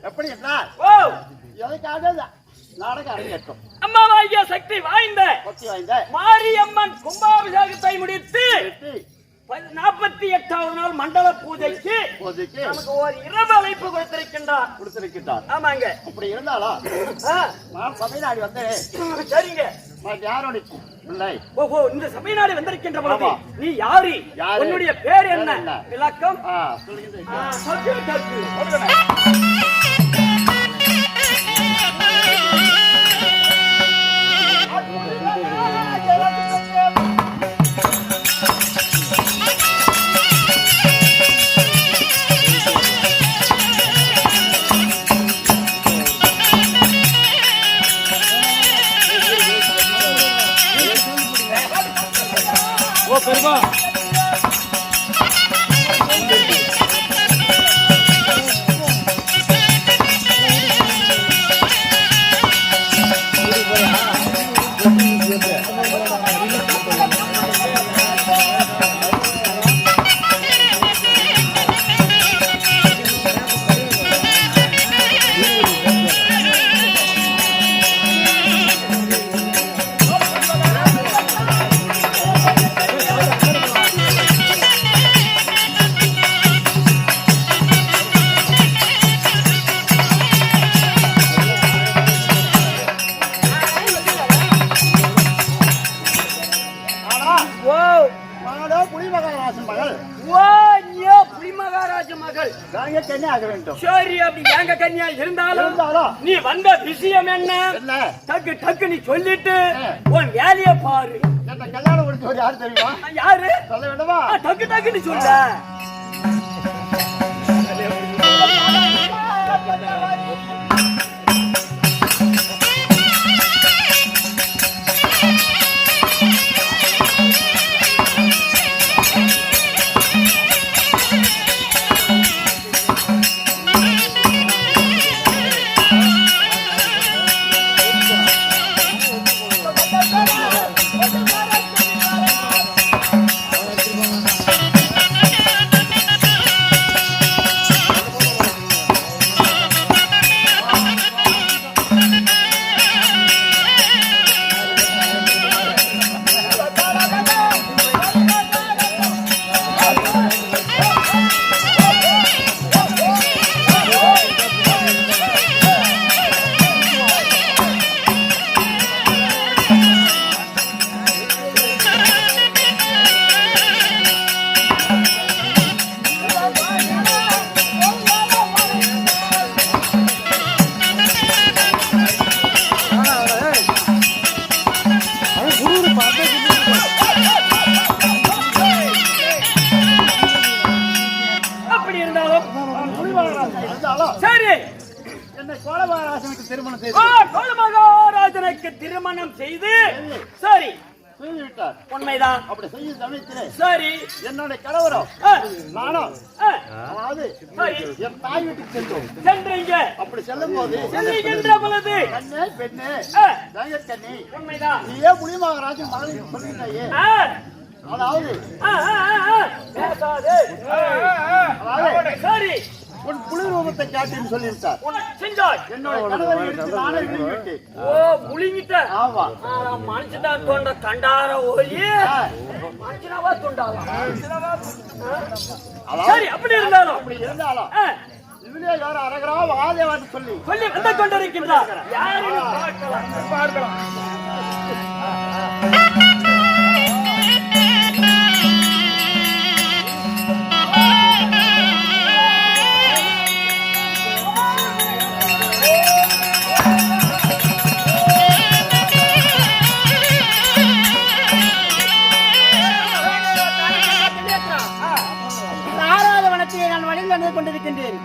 எப்படி என்றால் எதுக்காக நாடகம் அரங்கேற்றம் அம்மாவாகிய சக்தி வாய்ந்த மாரியம்மன் கும்பாபிஷேகத்தை முடித்து 48வது நாள் மண்டல பூஜைக்கு நமக்கு ஒரு இரவு அழைப்பு கொடுத்திருக்கின்றார். ஆமாங்க. அப்படி இருந்தாலும் நான் சபைநாடி வந்தேன். சரிங்க. யாரோட பிள்ளை? ஓஹோ, இந்த சபைநாடி வந்திருக்கின்ற போது நீ யாரு? உன்னுடைய பேர் என்ன? விளக்கம் பெருமா சரி, அப்படி எங்க கன்னியா இருந்தாலும் நீ வந்த விஷயம் என்ன? டக்கு டக்கு நீ சொல்லிட்டு உன் வேலைய பாரு. கல்யாணம் முடிச்சவர் யாரு தெரியுமா? யாரு சொல்ல வேண்டுமா? டக்கு டக்கு நீ சொல்ல. திருமணம் செய்து சரி உண்மைதான். அப்படி செய்ய சமயத்திலே சரி என்னுடைய கணவரும் நானும் அதாவது என் தாய் வீட்டுக்கு சென்றீங்க. அப்படி செல்லும் போது செல்லுகின்ற பொழுது கண்ணே பெண்ணே கண்ணி உண்மைதான். நீயே புலிமகாராஜன் மகனுக்கு சொல்லிட்டாயே. அதாவது சரி உன் புலி ரூபத்தை காட்டின்னு சொல்லியிருக்கார். என்னோட கணவரை எடுத்து நானே விழுங்கிட்டேன். ஓ, முழுங்கிட்ட? ஆமா. மனுஷன் தோண்ட கண்டார ஒளி மனுஷனாவா தோண்டாலாம். சரி, அப்படி இருந்தாலும் இதுலயே யாரும் அரகரா வாதேவான்னு சொல்லி வந்து கொண்டிருக்கின்றார். யாரும் பார்க்கலாம். கொண்டிருக்கின்றேன்.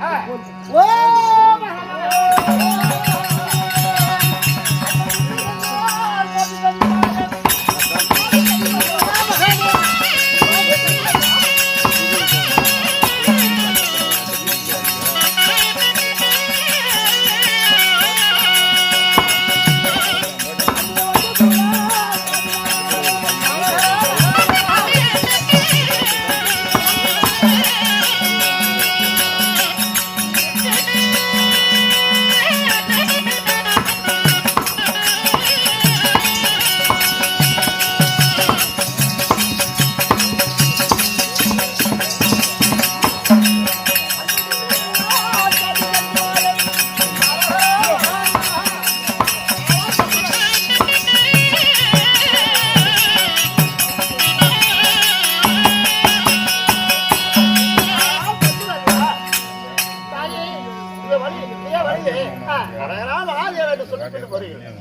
அரகரா மகாதேவா என்று சொல்லிட்டு போறீர்கள்.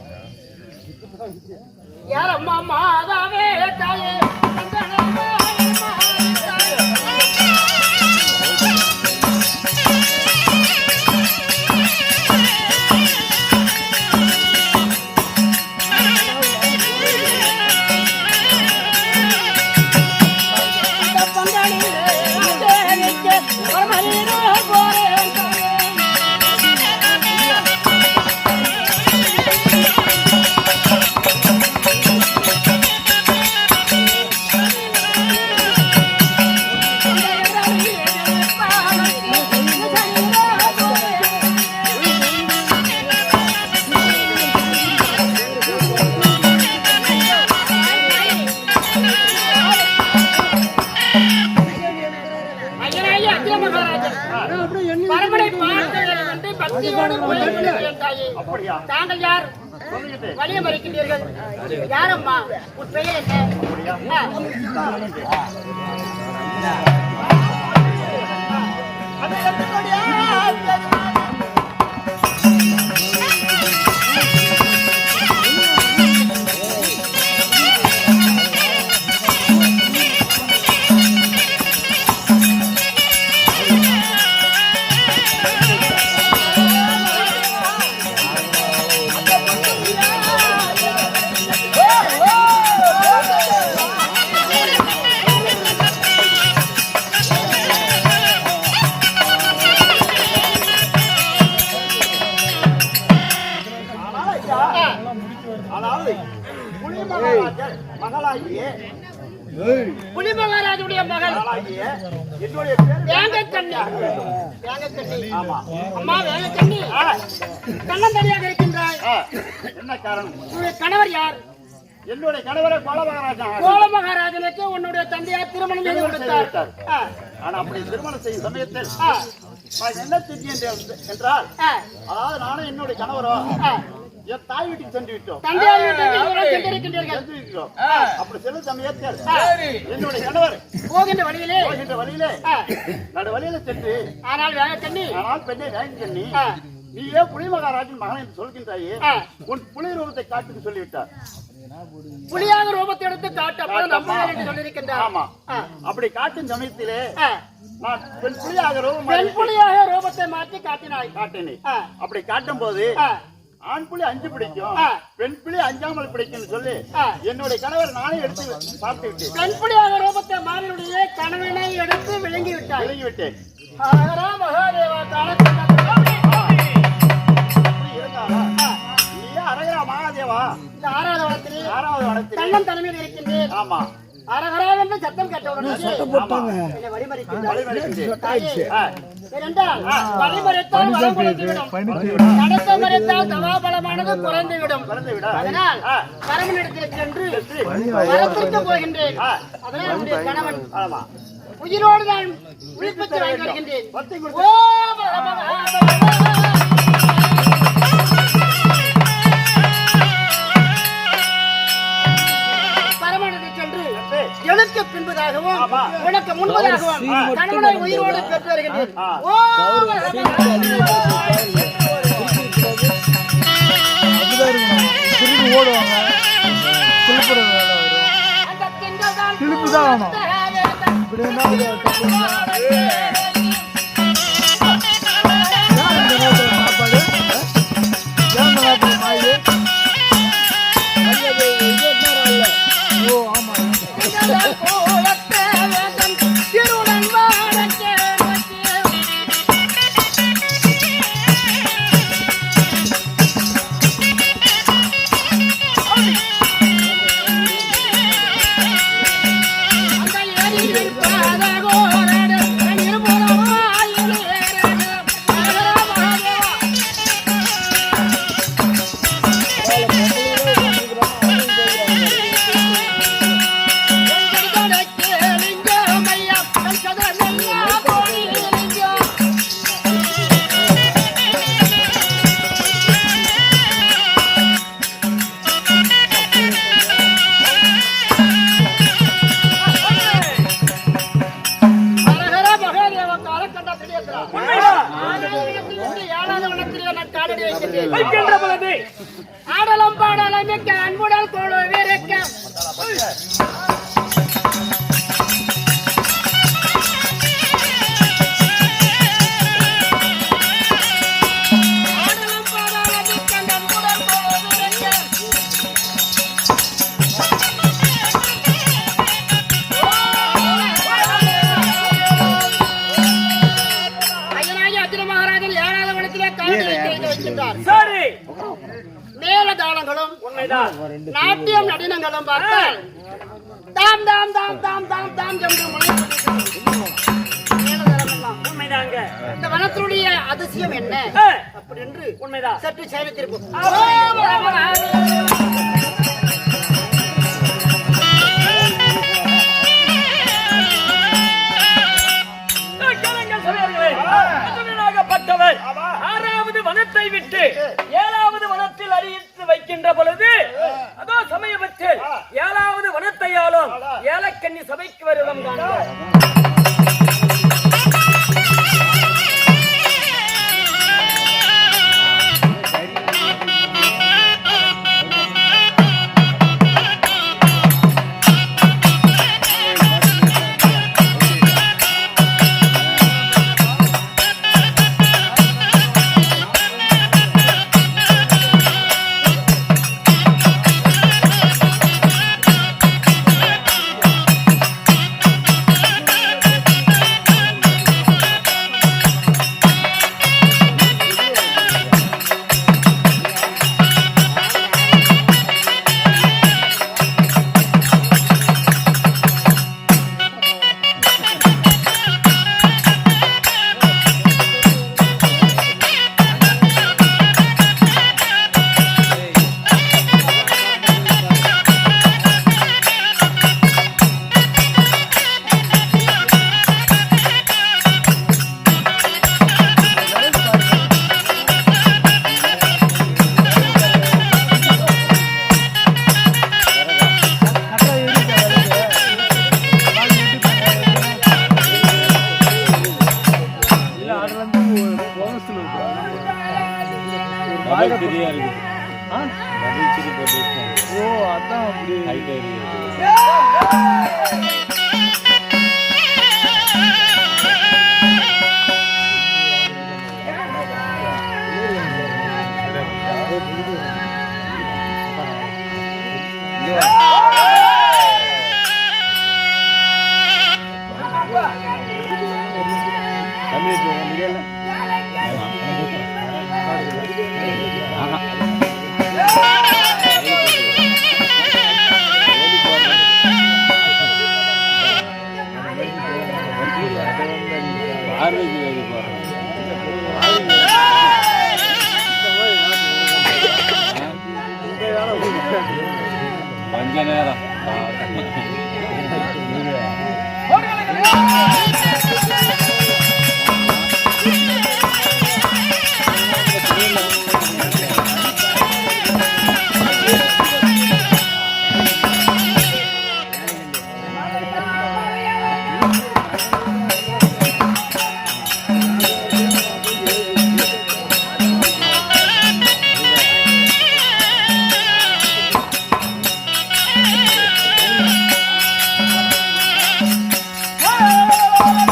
யார் அம்மா மாதாவே தாயே தாங்கள் யார்? வழிய மறைக்கின்றீர்கள். யாரம்மா? உன் பெயர் என்ன? புலி மகாராஜுடைய மகள் என்னுடைய பேர் வேங்கக்கண்ணி. அம்மா வேங்கக்கண்ணி, கண்ணந்தடியாக இருக்கின்றாய். என்ன காரணம்? உன்னுடைய கணவர் யார்? என்னுடைய கணவரை கோல மகாராஜன். கோல மகாராஜனுக்கு உன்னுடைய தந்தையார் திருமணம் செய்து கொடுத்தார். ஆனா அப்படி திருமணம் செய்யும் சமயத்தில் நான் என்ன செஞ்சேன் என்றால், அதாவது நானும் என்னுடைய கணவரோ என் தாய் வீட்டுக்கு சென்று விட்டோம். தந்தையார் வீட்டுக்கு சென்றிருக்கின்றீர்கள். அப்படி செல்லும் சமயத்தில் என்னுடைய கணவர் போகின்ற வழியிலே நடு வழியில சென்று, ஆனால் வேங்கக்கண்ணி, ஆனால் பெண்ணை வேங்கக்கண்ணி, நீயே புலி மகாராஜன் மகன் என்று சொல்கின்றாயே, உன் புலி ரூபத்தை காட்டுக்கு சொல்லிவிட்டார். புலியாக ரூபத்தை எடுத்து காட்டு என்று சொல்லியிருக்கின்றார். ஆமா, அப்படி காட்டும் சமயத்திலே நான் பெண் புலியாக ரூபத்தை மாற்றி காட்டினேன். அப்படி காட்டும் போது ஆண் புலி 5 பிடிக்கும், பெண் புலி 5ஆமல் பிடிக்கும் சொல்லி என்னுடைய கணவர் நானே எடுத்து பார்த்து விட்டேன். பெண் புலியாக ரூபத்தை மாறினுடைய கணவனை எடுத்து விளங்கி விட்டேன். அரகரா மகாதேவா, இந்த 6வது வனத்தில் தன்னம் தலைமையில் இருக்கின்றேன். ஆமா, அரகரா என்று சத்தம் கேட்டவுடன் வழிமறித்தால் வரம் கொடுத்துவிடும், நடத்த மறைத்தால் தவாபலமானது குறைந்துவிடும். அதனால் பரமனிடத்தில் சென்று வரத்திற்கு போகின்றேன். அதனால் என்னுடைய கணவன் உயிரோடு நான் விழிப்பித்து வாங்கி வருகின்றேன். எனக்கு பின்பதாகவும் உனக்கு முன்பதாகவும் கணவனை உயிரோடு பெற்று வருகின்றேன். உண்மைதான். ஏழாவது வனத்திலே நான் காலடி வைக்கின்றேன். வைக்கின்ற பொழுது ஆடலம் பாடலம் மிக்க அன்புடல் கோளோ வீரக்க ஆடலம் பாடலம் மிக்க அன்புடல் கோளோ வீரக்க ஐயனாகி அர்ஜுன மகாராஜன் ஏழாவது வனத்திலே காலடி வைக்கின்றார். சரி மேலதாளங்களும் உண்மைதான். நாட்டியம் நடினங்களும் பார்த்தால் தாம் தாம் தாம் தாம் தாம் தாம் என்று மேலதாளமெல்லாம் உண்மைதாங்க. இந்த வனத்தினுடைய அதிசயம் என்ன அப்படி என்று உண்மைதான். சற்று சேமித்திருப்போம். பட்டவர் ஆறாவது வனத்தை விட்டு ஏழாவது வனத்தில் அறிவித்து வைக்கின்ற பொழுது அதோ சமயத்தில் ஏழாவது வனத்தையாலும் ஏலக்கன்னி சபைக்கு வருடம் காண்பார். கொஞ்ச நேரம் Hey!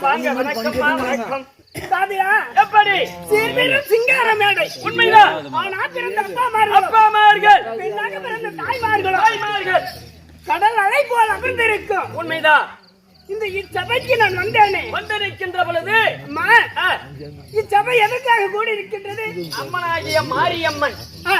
வாங்க வணக்கம்மா வணக்கம். தாதியா எப்படி சீர்மிரும் சிங்கார மேடை உண்மைதான். ஆனா பிறந்த அப்பாமார்கள் அப்பாமார்கள் பெண்ணாக பிறந்த தாய்மார்களும் தாய்மார்கள் கடல் அலை போல் அமர்ந்திருக்கும் உண்மைதான். இந்த இச்சபைக்கு நான் வந்தேனே வந்திருக்கின்ற பொழுது அம்மா ஆ, இச்சபை எதற்காக கூடி இருக்கின்றது? அம்மனாகிய மாரியம்மன் ஆ,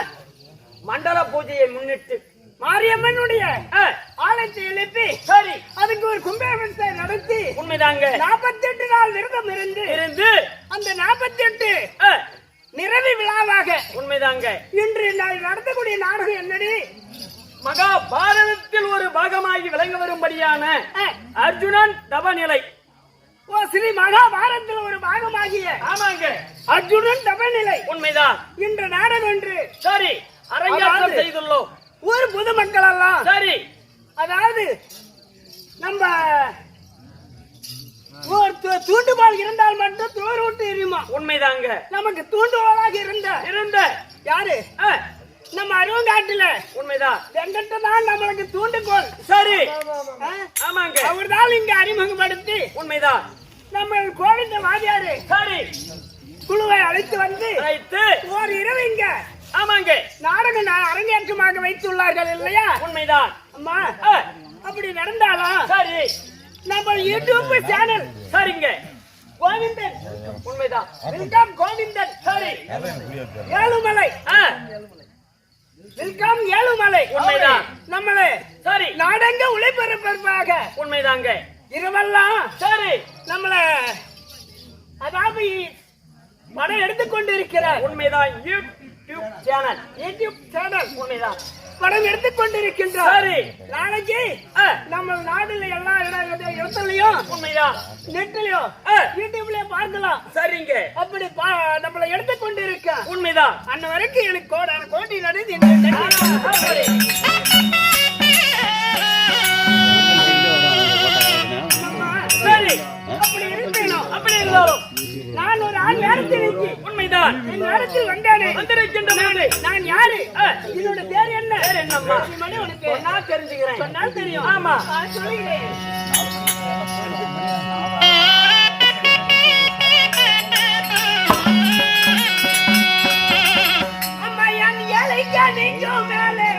மண்டல பூஜையை முன்னிட்டு மாரியம்மனுடைய ஆ, ஆலயத்தை எழுப்பி சரி அதுக்கு ஒரு கும்பாபிஷேகத்தை நடத்தி உண்மைதாங்க 48 நாள் விரதம் இருந்து அந்த 48 ஆ, நிறைவு விழாவாக உண்மைதாங்க. இன்று நான் நடத்தக்கூடிய நாடகம் என்னடி? மகாபாரதத்தில் ஒரு பாகமாகி விளங்க வரும்படியான அர்ஜுனன் தவநிலை. ஓ ஸ்ரீ மகாபாரதத்தில் ஒரு பாகமாகிய ஆமாங்க அர்ஜுனன் தபநிலை உண்மைதான். இன்று நாடகம் என்று சரி அரங்கேற்றம் அதாவது- செய்துள்ளோம். ஊர் பொதுமக்கள் எல்லாம் சரி அதாவது நம்ம ஒரு தூண்டுகோல் இருந்தால் மட்டும் தோறு விட்டு எரியுமா? உண்மைதாங்க. நமக்கு தூண்டுகோலாக இருந்த யாரு? ஆ, நம்ம அருவங்காட்டுல உண்மைதான். வெங்கட்ட தான் நம்மளுக்கு தூண்டுகோல். சரி ஆ? ஆமாங்க அவர்தான் இங்க அறிமுகப்படுத்தி உண்மைதான். நம்ம கோவிந்த வாதியாரு சரி குழுவை அழைத்து வந்து ரைட்டு ஒரு இரவு இங்க ஆமாங்க நாடகம் அரங்கேற்றமாக வைத்துள்ளார்கள் இல்லையா? உண்மைதான். அம்மா ஆ, அப்படி நடந்தாலும் சரி நம்ம யூடியூப் சேனல் சரிங்க கோவிந்தன் உண்மைதான். வெல்கம் கோவிந்தன் சரி ஏழுமலை ஆ, வெல்கம் ஏழுமலை உண்மைதான். நம்மளே சரி நாடங்க உழைப்பரப்பாக உண்மைதாங்க. இரவெல்லாம் சரி நம்மள அதாவது படம் எடுத்துக்கொண்டு இருக்கிறார். உண்மைதான். யூடியூப் சேனல் யூடியூப் சேனல் உண்மைதான். படம் எடுத்துக்கொண்டிருக்கின்றார். சரி நாளைக்கு ஆ, நம்ம நாடுல எல்லா இடத்துலயும் உண்மைதான். நெட்லயும் ஆ, யூடியூப்லயும் பார்க்கலாம். சரிங்க அப்படி நம்மள எடுத்துக்கொண்டு இருக்க உண்மைதான். அன்ன வரைக்கும் எனக்கு கோடி நடுது சரி. சரி அப்படி இருப்பேனும் அப்படி இருந்தாலும் நான் ஒரு ஆள் நேரத்தில் உண்மைதான். என் நேரத்தில் வந்தானே வந்திருக்கின்ற பொழுது நான் யாரு? ஆ, என்னோட பேர் என்ன? பேர் என்னம்மா? மணி உனக்கு நான் தெரிஞ்சுக்கிறேன். சொன்னால் தெரியும். ஆமா. சொல்லுகிறேன். அம்மா என் ஏழைக்கா நீங்க மேலே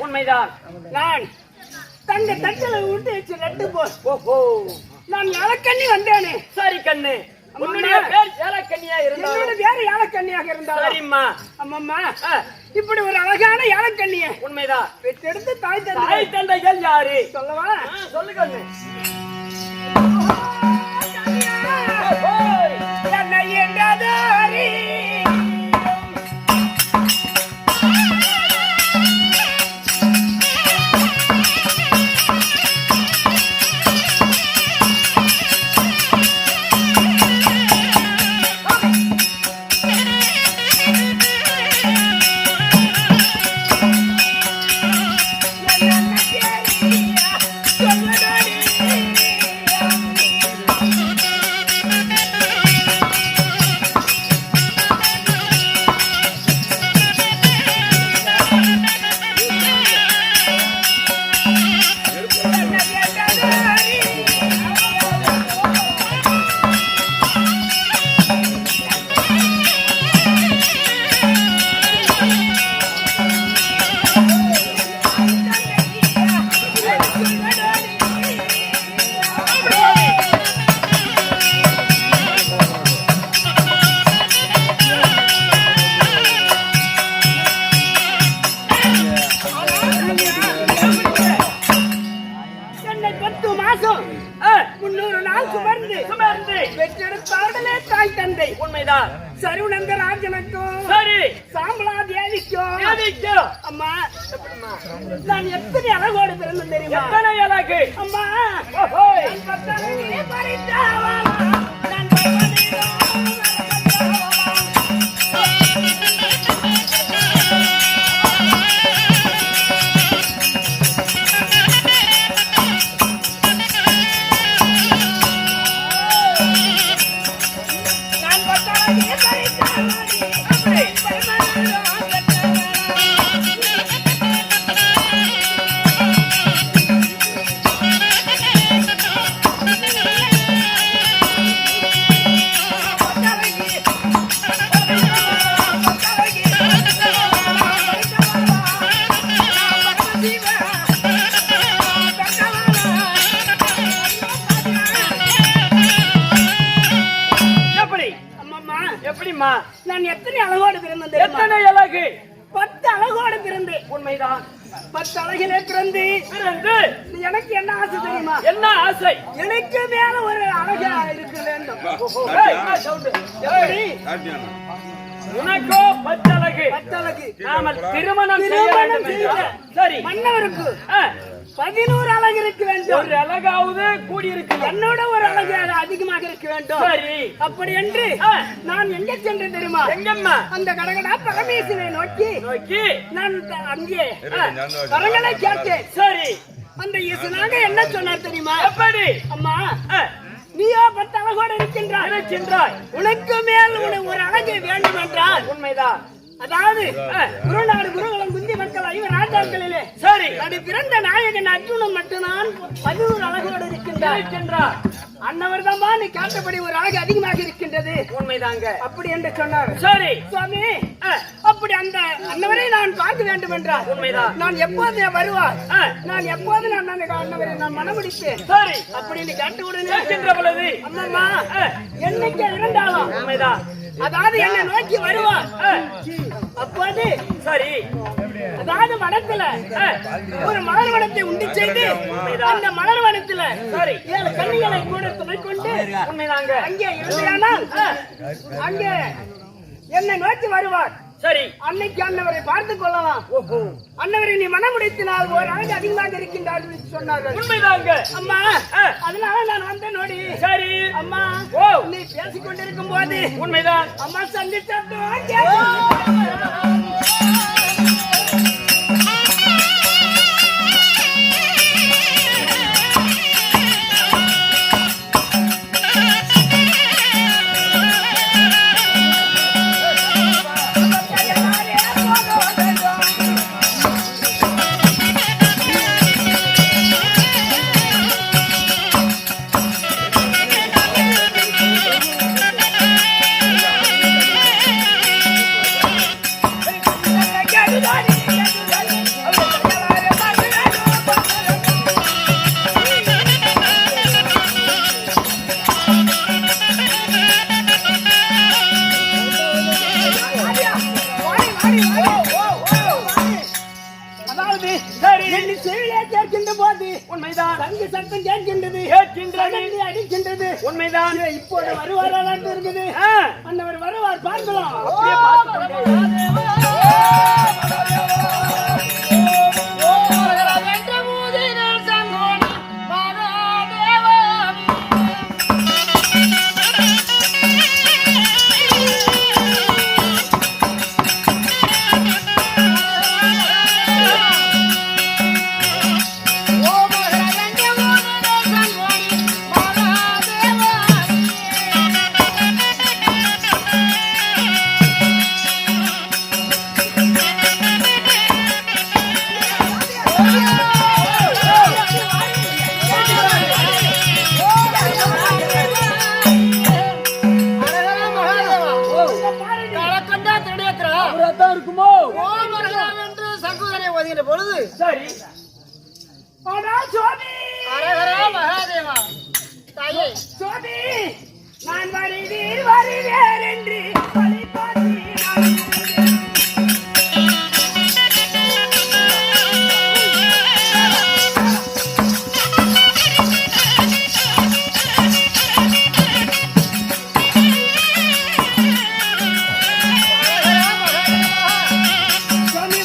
உண்மைதான். நான் தங்க தட்டில விட்டு வச்சு ரெண்டு போல் ஓஹோ நான் இலக்கண்ணி வந்தேனே. சரி கண்ணு உன்னுடைய பேர் ஏலக்கண்ணியா என்னோட இருந்தாலும் வேறு யாழக்கண்ணியாக இருந்தாலும் சரிம்மா. அம்மம்மா ஆ, இப்படி ஒரு அழகான யாழக்கண்ணிய உண்மைதான். பெற்றெடுத்து தாய் தாய் தந்தைகள் யாரு சொல்லவா? சொல்லு கண்ணு. என்னை என்றாதாரி சொல்லடி நினைக்கிறோம். அம்மா நான் எத்தனை அழகோடு பிறந்தேன் தெரியுமா? எத்தனை அழகு அம்மா ஓஹோய். நான் பட்டழகிலே பறித்தாவா நான் பட்டழகிலே எப்படிமா நான் எத்தனை அழகோடு பிறந்தேன் தெரியுமா? எத்தனை அழகு 10 அழகோடு பிறந்தேன். உண்மைதான். 10 அழகிலே பிறந்து எனக்கு என்ன ஆசை தெரியுமா? என்ன ஆசை? எனக்கு மேல ஒரு அழகா இருக்க வேண்டும். ஏய், என்ன sound? எப்படி? உனக்கோ 10 அழகு. 10 அழகு. நாம திருமணம் செய்ய வேண்டும் என்றால், சரி மன்னவருக்கு 11 அழகு இருக்க வேண்டும். ஒரு அழகாவது கூடி இருக்கு. என்னோட ஒரு அழகு அதிகமாக இருக்க வேண்டும். சரி அப்படி என்று நான் எங்க சென்றேன் தெரியுமா? எங்கம்மா? அந்த கடகடா பரமேஸ்வரனை நோக்கி நோக்கி நான் அங்கே வரங்களை கேட்டேன். சரி அந்த ஈசனாக என்ன சொன்னார் தெரியுமா? எப்படி? அம்மா நீயோ 10 அழகோடு இருக்கின்றாய். உனக்கு மேல் ஒரு அழகு வேண்டும் என்றால் உண்மைதான். அதாவது குருநாடு குருகுலம் குந்தி மக்கள் 5 ராஜாக்களிலே சரி அது பிறந்த நாயகன் அர்ஜுனன் மட்டும்தான் 11 அழகோடு இருக்கின்றார். அன்னவர் தான் நீ காட்டபடி ஒரு அழகு அதிகமாக இருக்கின்றது. உண்மைதாங்க. அப்படி என்று சொன்னார். சரி சுவாமி அப்படி அந்த அன்னவரை நான் பார்க்க வேண்டும் என்றார். உண்மைதான். நான் எப்போது வருவார்? நான் எப்போது நான் அன்னவரை நான் மனமுடிப்பேன். சரி அப்படின்னு கேட்டு உடனே கேட்கின்ற பொழுது அம்மா என்னைக்கு இருந்தாலும் உண்மைதான். அதாவது என்னை நோக்கி வருவார். அப்போது சரி அதாவது மனத்துல ஒரு மலர் வனத்தை உண்டு செய்து அந்த மலர் வனத்துல 7 கன்னிகளை கூட துணை கொண்டு உண்மைதாங்க. அங்கே இருந்தால் அங்கே என்னை நோக்கி வருவார். சரி அன்னைக்கு அன்னவரை பார்த்துக் கொள்ளலாம். அன்னவரை நீ மனமுடித்தினால் ஒரு அழகு அதிகமாக இருக்கின்றார் சொன்னார்கள். உண்மைதாங்க. அம்மா அதனால நான் வந்தேன் நோடி. சரி அம்மா நீ பேசிக் கொண்டிருக்கும் போது உண்மைதான். அம்மா சந்திச்சோம். சத்தம் கேட்கின்றது. உண்மைதான். இப்போது வருவாரா இருக்குது. அன்னவர் வருவார் பார்க்கலாம். பொழுது சரி மகாதேவா தாயே சோதி நான் வருவேன் என்று சுவாமி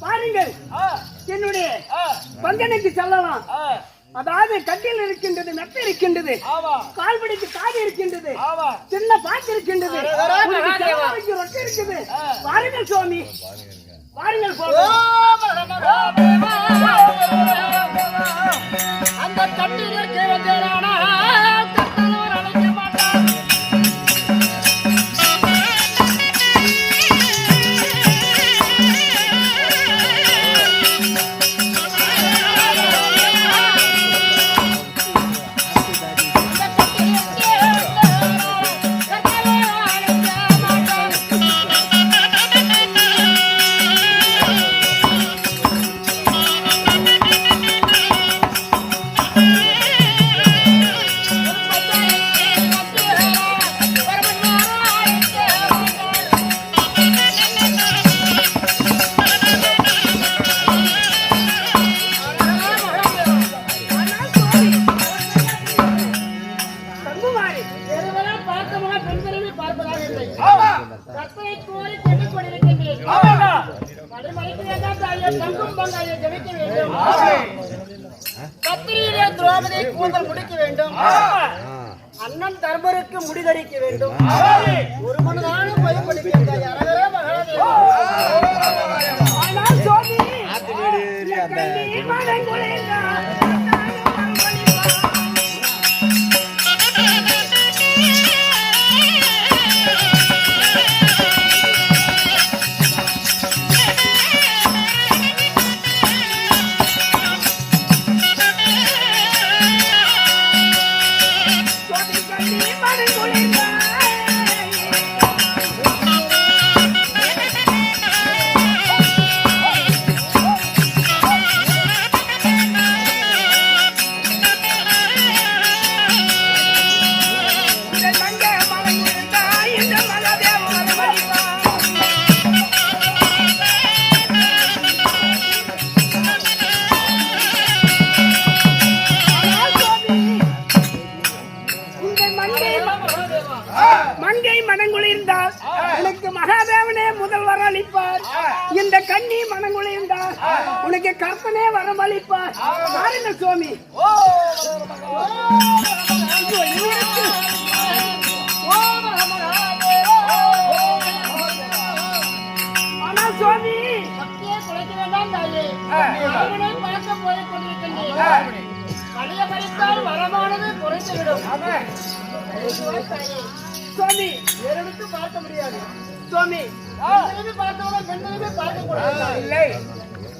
பாருங்கள் என்னுடைய பங்கனுக்கு செல்லலாம். அதாவது கட்டில் இருக்கின்றது, மெத்த இருக்கின்றது, கால்படிக்கு காது இருக்கின்றது, சின்ன பாட்டு இருக்கின்றது, ரொட்டி இருக்குது. பாருங்கள் சுவாமி, பாருங்கள் அந்த கட்டிலுக்கு வந்தேனா அழைக்க மாட்டான். கத்திரியிலே திரௌபதியை கூந்தல் முடிக்க வேண்டும். அண்ணன் தர்மருக்கு முடிதடிக்க வேண்டும். ஒரு மனதான பயப்படுகின்றாய். அரகரே மகாதேவா. ஆனால் சுவாமி மங்கை மனங்குளிர்ந்தால் உனக்கு மகாதேவனே முதல் வர அளிப்பார். இந்த கண்ணி மனங்குளிர்ந்தால் உனக்கு கற்பனே வரம் அளிப்பார். பாருங்கள் சுவாமி. ஆனால் சுவாமி குலைக்க வேண்டாம் தாயே. பார்க்க போய் கொண்டிருக்கின்றேன். கடிய பறித்தால் வரமானது குறைந்துவிடும். சுவாமி வேறெடுத்து பார்க்க முடியாது. சுவாமி பார்த்தவங்க பெண்களுமே பார்க்க கூடாது. இல்லை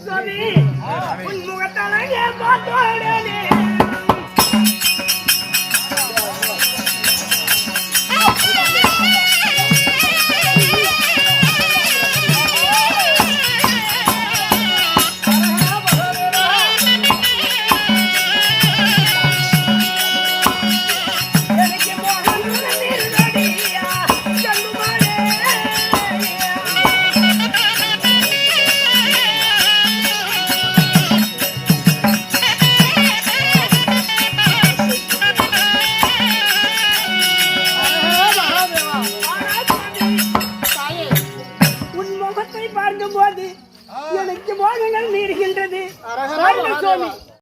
சுவாமி உன் முகத்தாலே பார்த்தோடனே பார்க்கும்போது எனக்கு மோகங்கள் நீர்கின்றது. சுவாமி